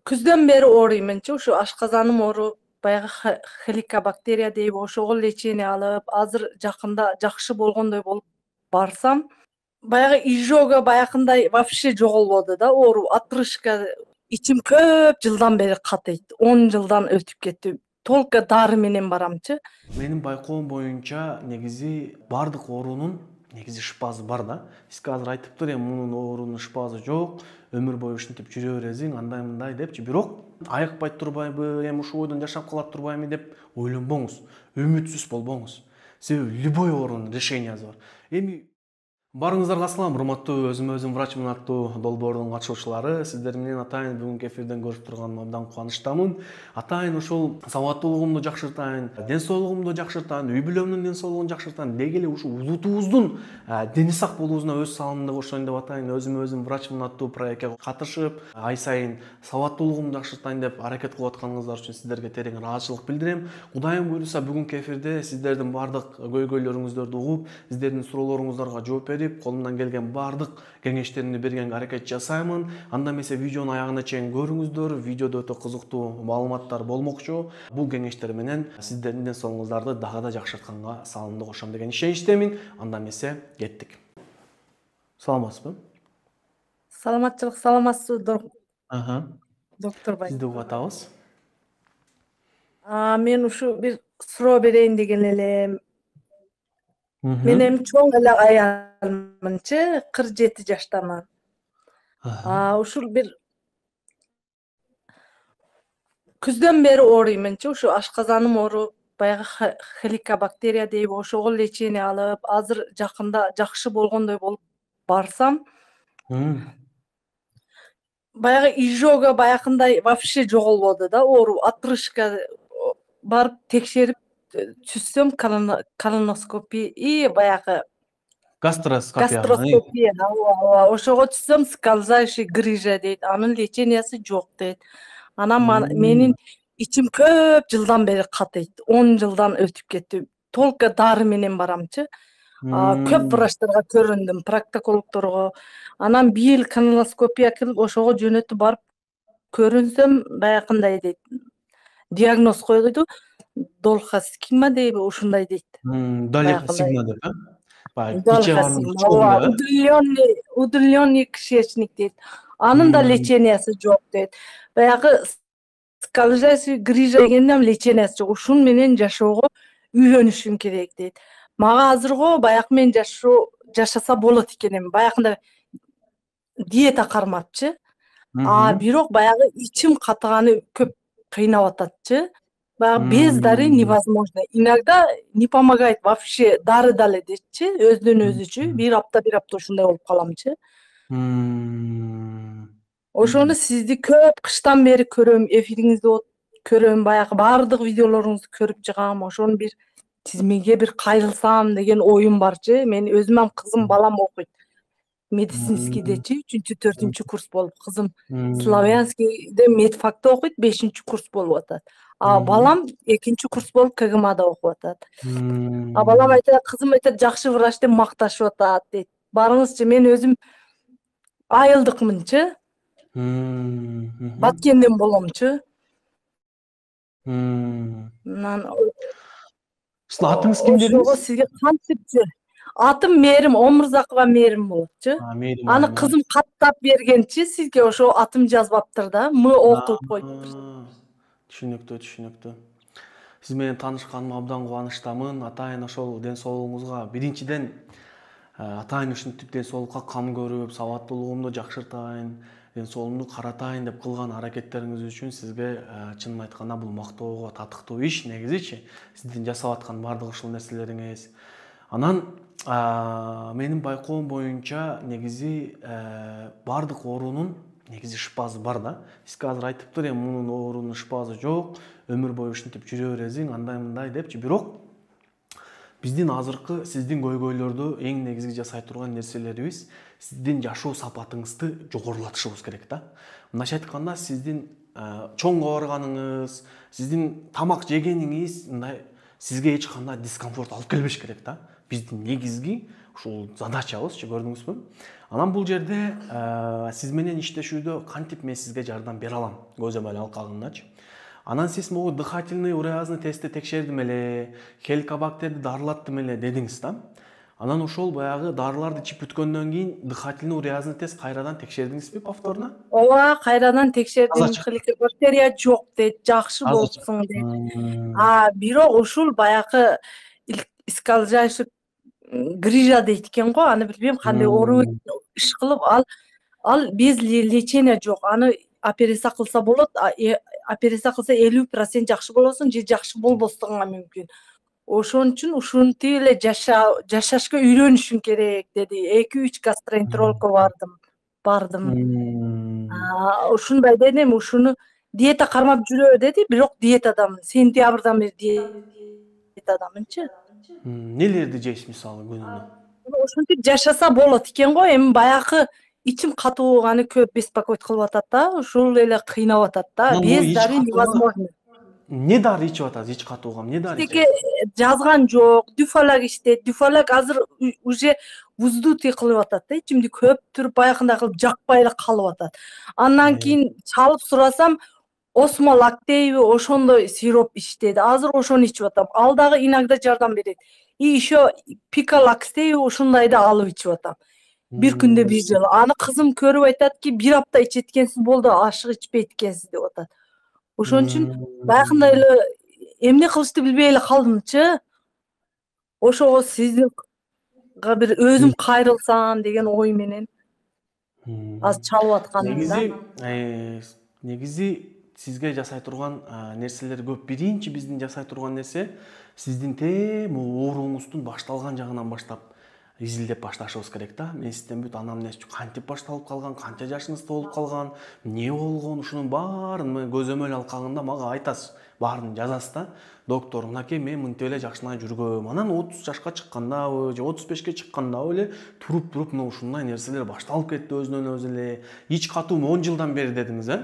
Күздөн бери ооруймунчу, ушу ашказаным ооруп, баягы хеликобактерия дейби ошого лечение алып, азыр жакында жакшы болгондой болуп барсам, баягы изжога баягындай вообще жок болбоду да оору. Отрыжка, ичим көп жылдан бери катыйт. 10 жылдан өтүп кетти. Только дары менен барамчы. Менин байкоом боюнча негизи бардык оорунун негизи шыпасы бар да. Сизге азыр айтыптыр, эми мунун оорунун шыпасы жок, өмүр бою ушинтип жүрө бересиң, андай мындай депчи. Бирок айыкпай турбайбы, эми ушул бойдон жашап калат турбайбы деп ойлонбоңуз. Үмүтсүз болбоңуз. Себеби любой оорунун решениясы бар. Эми Барыңыздарга салам, урматтуу өзүм врачмын аттуу долбоордун катышуучулары. Сиздер менен атайын бүгүнкү эфирден көрүп турганыма абдан кубанычтамын. Атайын ушул сабаттуулугумду жакшыртайын, ден соолугумду жакшыртайын, үй бүлөмдүн ден соолугун жакшыртайын, деги эле ушул улутубуздун дени сак болуусуна өз салымымды кошоюн деп атайын. Өзүм врачмын аттуу проектке катышып, ай сайын сабаттуулугумду жакшыртайын деп аракет кылып атканыңыздар үчүн сиздерге терең ыраазычылык билдирем. Кудайым буйруса бүгүнкү эфирде сиздердин бардык көйгөйлөрүңүздөрдү угуп, сиздердин суроолоруңуздарга жооп берип, колумдан келген бардык кеңештеримди бергенге аракет жасаймын. Анда эмесе видеонун аягына чейин көрүңүздөр. Видеодо өтө кызыктуу маалыматтар болмокчу. Бул кеңештер менен сиздердин ден соолугуңуздарды дагы да жакшыртканга салымды кошом деген ишеничтемин. Анда эмесе кеттик. Саламатсызбы? Саламатчылык, саламатсызбы, доктор бай. Сизди угуп атабыз. Мен ушу бир суроо берейин деген элем. Мен эми чоң эле аялмынчы, 47 жаштамын. Ушул бир күздөн бери ооруймунчу, ушу ашказаным ооруп, баягы хеликобактерия дейби ошого лечение алып, азыр жакында жакшы болгондой болуп барсам, баягы изжога баягындай вообще жок болбоду да оору. Отрыжка барып текшерип түзсөм, колоноскопия и баягы гастроскопия, ошого түзсөм, скользящий грыжа дейт, анын лечениясы жок дейт. Анан менин ичим көп жылдан бери катыйт. 10 жылдан өтүп кетти. Только дары менен барамчы. Көп врачтарга көрүндүм, проктокологдорго. Анан бир колоноскопия кылып, ошого жөнөтүп барып көрүнсөм, баягындай дейт. Диагноз коюлду. Долхоскима дейби, ушундай дейт. Долхоскима деп, удаленный кишечник дейт. Анын да лечениясы жок дейт. Баягы скользящий грыжа дегендин лечениясы жок. Ушун менен жашоого үйлөнүшүм керек дейт. Мага азырго баягы менен жашаса болот экенин, баягындай диета кармапчы. Бирок баягы ичим катыганы көп кыйнап ататчы. Баягы без дары невозможно. Иногда не помогает вообще, дары дале дейчи, өзүнөн өзүчү. Бир апта ушундай болуп каламчы. Ошону сизди көп кыштан бери көрөм, эфириңизди көрөм, баягы бардык видеолоруңузду көрүп чыгам. Ошону бир тизмеге бир кайрылсам деген оюм барчы. Мен өзүм кызым, балам окуйт. Медицинскийдечи, 3-4 курс болуп, кызым Славянскийде медфакта окуйт, 5 курс болуп атат. Балам 2 курс болуп КГМада окуп атат. Балам айтат, кызым айтат, жакшы врач деп макташып атат дейт. Барыңызчы, мен өзүм айылдыкмынчы. Баткенден боломчу. Атыңыз ким дедиңиз? Ошого сизге кантип атым Мээрим, Омурзакова Мээрим болупчу. Аны кызым каттап бергенчи, сизге ошо атым жазбаптыр да, МО кылып коюптур. Түшүнүктүү. Сиз менен таанышканыма абдан кубанычтамын. Атайын ошол ден соолугуңузга, биринчиден атайын ушинтип ден соолукка кам көрүп, сабаттуулугумду жакшыртайын, ден соолугумду каратайын деп кылган аракеттериңиз үчүн сизге чынын айтканда бул мактоого татыктуу иш негизичи. Сиздин жасап аткан бардык ушул нерселериңиз. Анан менин байкоом боюнча негизи бардык оорунун негизи шыпасы бар да. Сизге азыр айтыптыр, эми мунун оорунун шыпасы жок, өмүр бою ушинтип жүрө бересиң, андай мындай депчи. Бирок биздин азыркы сиздин көйгөйлөрдү эң негизги жасай турган нерселерибиз сиздин жашоо сапатыңызды жогорулатышыбыз керек да. Мындайча айтканда, сиздин чоң ооруганыңыз, сиздин тамак жегениңиз мындай сизге эч кандай дискомфорт алып келбеш керек да. Биздин негизги ушул задачабызчы, көрдүңүзбү? Анан бул жерде сиз менен иштешүүдө кантип мен сизге жардам бере алам көзөмөл алкагындачы. Анан сиз могу дыхательный уреазный тестти текшердим эле, хеликобактерди дарылаттым эле дедиңиз да. Анан ошол баягы дарыларды ичип бүткөндөн кийин дыхательный уреазный тест кайрадан текшердиңизби повторно? Ооба, кайрадан текшердим, Азыр чыкты. хеликобактерия жок дейт, жакшы Азыр чыкты. болупсуң дейт. Бирок ушул баягы скольжающий грижа дейт экен го, аны билбейм кандай оору иш кылып, ал без лечения жок. Аны операция кылса болот, операция кылса 50% жакшы болосуң же жакшы болбостугуңа мүмкүн. Ошон үчүн ушинтип эле жашашка үйрөнүшүң керек деди. 2-3 гастроэнтерологко бардым. Ушундай дедим, ушуну диета кармап жүрө деди, бирок диетадамын. Сентябрдан бери диетадамынчы. Нелерди жейсиз мисалы күнүнө? Ошентип жашаса болот экен го. Эми баягы ичим катуу аны көп беспокоить кылып атат да, ушул эле кыйнап атат да. Без дары невозможно. Не дары ичип атасыз ич катууга? Не дары ичип? Жазган жок, дюфалак иштейт. Дюфалак азыр уже вздутый кылып атат да, ичимди көп түрүп баягындай кылып жакпай эле калып атат. Андан кийин чалып сурасам, осмолактейби, ошондой сироп иштеди. Азыр ошону ичип атам. Ал дагы иногда жардам берет. И еще пикалакстейби, ушундайды алып ичип атам. Бир күндө бир жолу. Аны кызым көрүп айтат ки, бир апта ичет экенсиз, болду, ашык ичпейт экенсиз деп атат. Ошон үчүн баягындай эле эмне кылышты билбей эле калдымчы. Ошого сизге бир өзүм кайрылсам деген ой менен азыр чалып атканымда. Негизи сизге жасай турган нерселер көп. Биринчи биздин жасай турган нерсе сиздин ооруңуздун башталган жагынан баштап изилдеп башташыбыз керек да. Мен сизден бүт анамнез кантип башталып калган, канча жашыңызда болуп калган, эмне болгон, ушунун баарын көзөмөл алкагында мага айтасыз. Баарын жазасыз да. Доктор, мынакей мен мынтип эле жакшылана жүргөм. Анан 30 жашка чыккандабы же 35ке чыккандабы эле туруп мына ушундай нерселер башталып кетти өзүнөн өзү эле. Ич катуу 10 жылдан бери дедиңиз,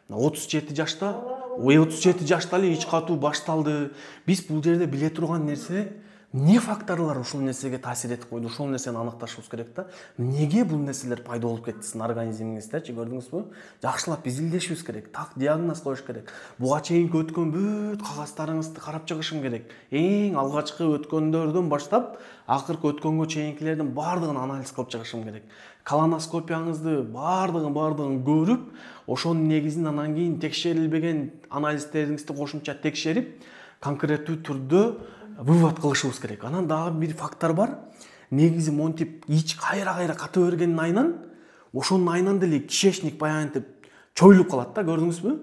37 жашта, 37 жашта эле ич катуу башталды. Биз бул жерде биле турган нерсе эмне факторлор ушул нерсеге таасир этип койду, ошол нерсени аныкташыбыз керек да. Эмнеге бул нерселер пайда болуп кетти сиздин организмиңиздечи, көрдүңүзбү? Жакшылап изилдешибиз керек, так диагноз коюш керек. Буга чейинки өткөн бүт кагаздарыңызды карап чыгышым керек. Эң алгачкы өткөндөрдөн баштап, акыркы өткөнгө чейинкилердин баардыгын анализ кылып чыгышым керек. Колоноскопияңызды баардыгын көрүп, ошонун негизинде анан кийин текшерилбеген анализдериңизди кошумча текшерип, конкреттүү түрдө вывод кылышыбыз керек. Анан дагы бир фактор бар. Негизи монтип ич кайра ката бергендин айынан, ошонун айынан деле кишечник баягынтип чойлуп калат да, көрдүңүзбү?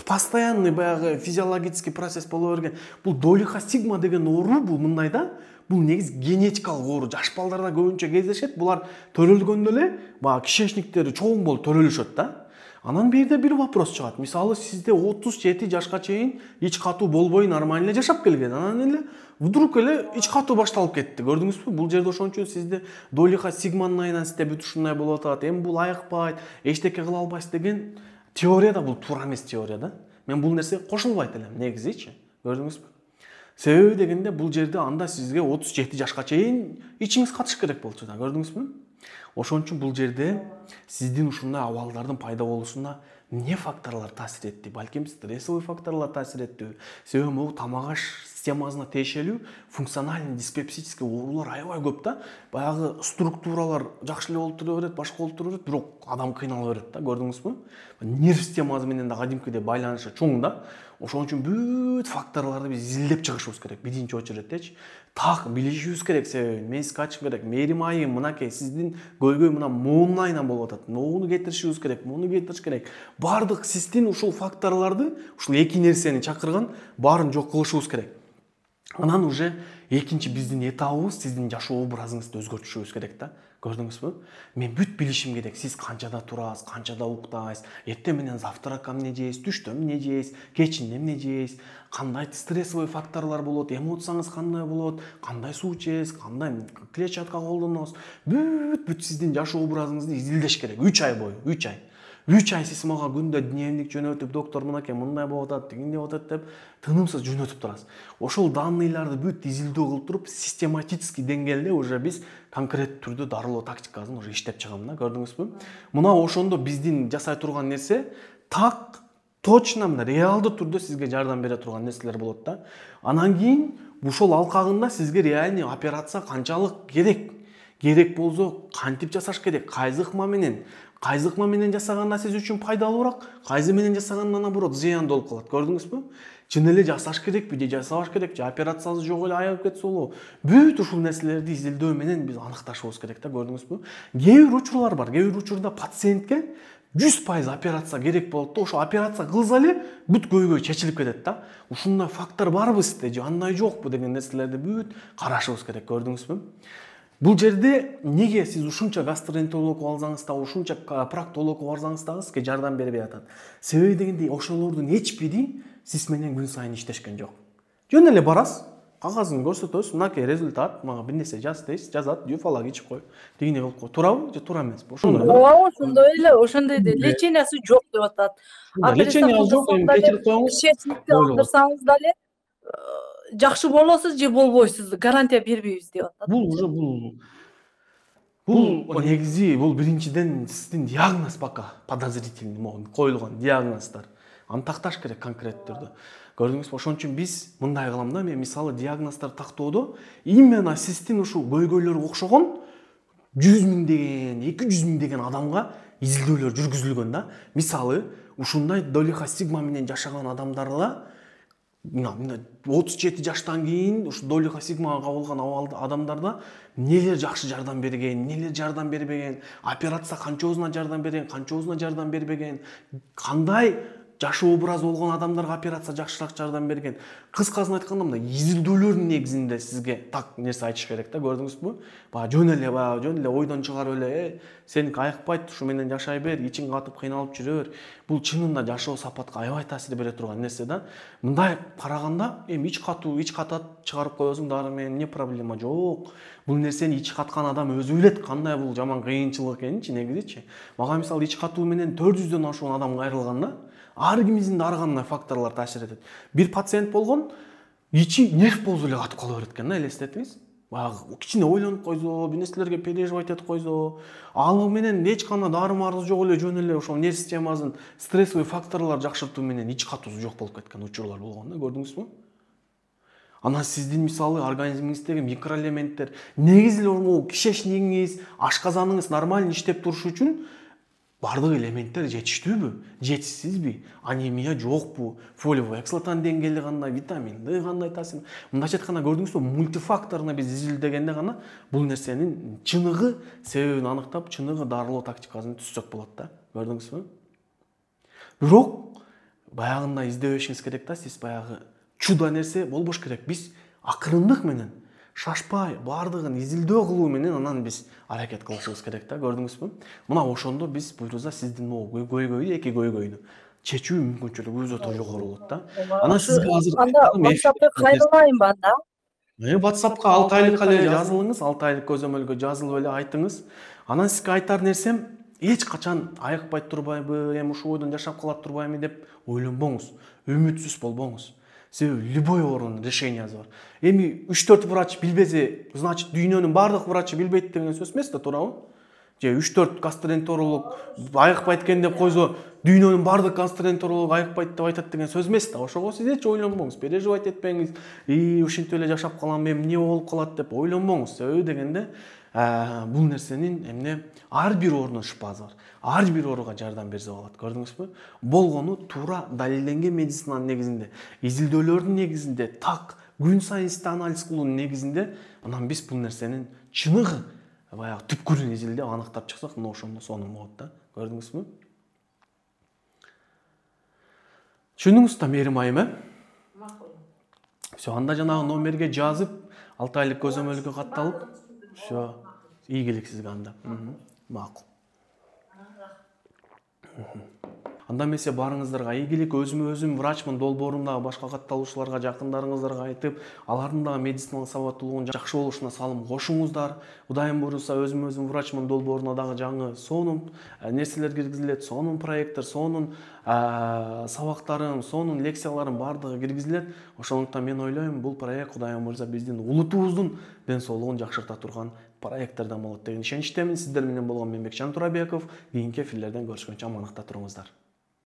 Постоянный баягы физиологический процесс боло берген. Бул долихостигма деген оору, бул мындай да. Бул негизи генетикалык оору. Жаш балдарда көбүнчө кездешет. Булар төрөлгөндө эле баягы кишечниктери чоң болуп төрөлүшөт да. Анан бирде бир вопрос чыгат. Мисалы сизде 37 жашка чейин ич катуу болбой нормально жашап келген. Анан эле вдруг эле ич катуу башталып кетти. Көрдүңүзбү? Бул жерде ошон үчүн сизде долихостигманын айынан сизде бүт ушундай болуп атат. Эми бул айыкпайт, эчтеке кыла албайсыз деген теорияда бул туура эмес теория да. Мен бул нерсеге кошулбайт элем негизичи. Көрдүңүзбү? Себеби дегенде бул жерде анда сизге 37 жашка чейин ичиңиз катыш керек болчу да. Көрдүңүзбү? Ошон үчүн бул жерде сиздин ушундай абалдардын пайда болуусуна эмне факторлор таасир этти? Балким стрессовый факторлор таасир этти. Себеби могу тамак аш системасына тиешелүү функциональный диспепсический оорулар аябай көп да. Баягы структуралар жакшы эле болуп тура берет, башка болуп тура берет, бирок адам кыйнала берет да, көрдүңүзбү? Нерв системасы менен да кадимкидей байланышы чоң да. Ошон үчүн бүт факторлорду биз изилдеп чыгышыбыз керек. Биринчи очередтечи так билишибиз керек себебин. Мен сизге айтышым керек. Мээрим айы мынакей сиздин көйгөй мына моунун айынан болуп атат. Моуну кетиришибиз керек, муну кетириш керек. Бардык сиздин ушул факторлорду, ушул эки нерсени чакырган баарын жок кылышыбыз керек. Анан уже экинчи биздин этабыбыз сиздин жашоо образыңызды өзгөртүшүбүз керек да. Көрдүңүзбү? Мен бүт билишим керек. Сиз канчада турасыз, канчада уктайсыз, эртең менен завтракка эмне жейсиз, түштө эмне жейсиз, кечинде эмне жейсиз, кандай стрессовый факторлор болот, эмоцияңыз кандай болот, кандай суу ичесиз, кандай клетчатка колдоносуз. Бүт сиздин жашоо образыңызды изилдеш керек 3 ай бою, 3 ай. 3 ай сиз мага күндө дневник жөнөтүп, доктор мынакей мындай болуп атат, тигиндей болуп атат деп тынымсыз жөнөтүп турасыз. Ошол данныйларды бүт изилдөө кылып туруп, систематический деңгээлде уже биз конкрет түрдө дарылоо тактикасын уже иштеп чыгам да, көрдүңүзбү? Мына ошондо биздин жасай турган нерсе так точно мына реалдуу түрдө сизге жардам бере турган нерселер болот да. Анан кийин ушол алкагында сизге реальный операция канчалык керек? Керек болсо кантип жасаш керек? Кайсы ыкма менен жасаганда сиз үчүн пайдалуураак, кайсы менен жасаганда наоборот зыяндуу болуп калат. Көрдүңүзбү? Чын эле жасаш керекпи же жасабаш керек, же операциясы жок эле аягып кетсе болобу? Бүт ушул нерселерди изилдөө менен биз аныкташыбыз керек да, көрдүңүзбү? Кээ бир учурлар бар. Кээ бир учурда пациентке 100% операция керек болот да, ошо операция кылса эле бүт көйгөй чечилип кетет да. Ушундай фактор барбы сизде же андай жокпу деген нерселерди бүт карашыбыз керек, көрдүңүзбү? Бул жерде неге сиз ушунча гастроэнтерологко алсаңыз да, ушунча проктологко барсаңыз дагы сизге жардам бербей атат? Себеби дегенде ошолордун эч бири сиз менен күн сайын иштешкен жок. Жөн эле барасыз, кагазын көрсөтөсүз, мынакей результат, мага бир нерсе жаз дейсиз, жазат, дюфалак ичип кой. Дегине кылып кой. Туурабы же туура эмеспи? Ошондой. Ооба, ошондой эле, ошондой эле. Лечениясы жок деп атат. Лечение жок, эми кечирип коюңуз. Кишечникти алдырсаңыз дале жакшы болосуз же болбойсуз, гарантия бербейбиз деп атат. Бул негизи бул биринчиден сиздин диагноз пока подозрительный могу коюлган диагноздар. Аны такташ керек конкрет түрдө. Көрдүңүзбү? Ошон үчүн биз мындай кылам да, мен мисалы диагноздар тактоодо именно сиздин ушул көйгөйлөргө окшогон 100 миң деген, 200 миң деген адамга изилдөөлөр жүргүзүлгөн да. Мисалы, ушундай долихостигма менен жашаган адамдарга 37 жаштан кийин ушу долихостигмага кабылган адамдарда нелер жакшы жардам берген, нелер жардам бербеген, операция канчоосуна жардам берген, канчоосуна жардам бербеген, кандай жашоо образы болгон адамдарга операция жакшыраак жардам берген. Кыскасын айтканда мындай изилдөөлөрдүн негизинде сизге так нерсе айтыш керек да, көрдүңүзбү? Жөн эле ойдон чыгарып эле, сеники айыкпайт, ушу менен жашай бер, ичиң катып кыйналып жүрөр. Бул чынында жашоо сапатка аябай таасир бере турган нерсе да. Мындай караганда, эми ич катат чыгарып коесуң дары менен эмне проблема жок. Бул нерсени ич каткан адам өзү билет кандай бул жаман кыйынчылык экенинчи негизичи. Мага мисалы ич катуу менен 400дөн ашуун адам кайрылган да. Ар кимибиздин ар кандай факторлор таасир этет. Бир пациент болгон, ичи нерв болсо эле катып кала берет экен да, элестетиңиз. Баягы кичине ойлонуп койсо, бир нерселерге переживать этип койсо, ал менен эч кандай дары-марызы жок эле, жөн эле ошол нерв системасын стрессовый факторлор жакшыртуу менен ич катуусу жок болуп кеткен учурлар болгон да, көрдүңүзбү? Анан сиздин мисалы организмиңиздеги микроэлементтер, негизи эле кишечнигиңиз, ашказаныңыз нормально иштеп турушу үчүн бардык элементтер жетиштүүбү, жетишсизби, анемия жокпу, фолиевый кислотанын деңгээли кандай, витамин D кандай таасир. Мындайча айтканда көрдүңүзбү, мультифакторуна биз изилдегенде гана бул нерсенин чыныгы себебин аныктап, чыныгы дарылоо тактикасын түзсөк болот да, көрдүңүзбү? Бирок баягындай издебешиңиз керек да, сиз баягы чудо нерсе болбош керек. Биз акырындык менен шашпай, бардыгын изилдөө кылуу менен анан биз аракет кылышыбыз керек да, көрдүңүзбү? Мына ошондо биз буйруза сиздин эки көйгөйдү чечүү мүмкүнчүлүгү өтө жогору болот да. Анан сизге азыр анда WhatsAppка кайрылайынбы анда? WhatsAppка 6 айлыкка эле жазылыңыз, 6 айлык көзөмөлгө жазылып эле айтыңыз. Анан сизге айтар нерсем, эч качан айыкпай турбайбы, эми ушул бойдон жашап калат турбаймы деп ойлонбоңуз, үмүтсүз болбоңуз. Себеби любой оорунун решениясы бар. Эми 3-4 врач билбесе, значит дүйнөнүн бардык врачы билбейт деген сөз эмес да, туурабы? Же 3-4 гастроэнтеролог айыкпайт экен деп койсо, дүйнөнүн бардык гастроэнтеролог айыкпайт деп айтат деген сөз эмес да. Ошого сиз эч ойлонбоңуз, переживать этпеңиз. Ушинтип эле жашап калам, эмне болуп калат деп ойлонбоңуз. Себеби дегенде бул нерсенин эмне ар бир оорунун шыпасы бар. Ар бир ооруга жардам берсе болот, көрдүңүзбү? Болгону туура далилденген медицинанын негизинде, изилдөөлөрдүн негизинде, так күн сайын анализ кылуунун негизинде, анан биз бул нерсенин чыныгы баягы түпкүрүн изилдеп аныктап чыксак, мына ошондо сонун болот да, көрдүңүзбү? Түшүндүңүз да, Мээрим айым, Макул. Всё, анда жанагы номерге жазып, 6 айлык көзөмөлгө катталып, всё, ийгилик сизге анда. Макул. Анда эмесе барыңыздарга ийгилик, өзүм врачмын, долбоорумдагы башка катталуучуларга, жакындарыңыздарга айтып, алардын дагы медициналык сабаттуулугунун жакшы болушуна салым кошуңуздар. Кудайым буйруса, өзүм врачмын долбооруна дагы жаңы сонун нерселер киргизилет, сонун проекттер, сонун сабактарым, сонун лекцияларым бардыгы киргизилет. Ошондуктан мен ойлойм, бул проект Кудайым буйруса биздин улутубуздун ден соолугун жакшырта турган проекттерден болот деген ишеничтемин. Сиздер менен болгон Мембекжан Турабеков. Кийинки эфирлерден көрүшкөнчө аманыкта туруңуздар.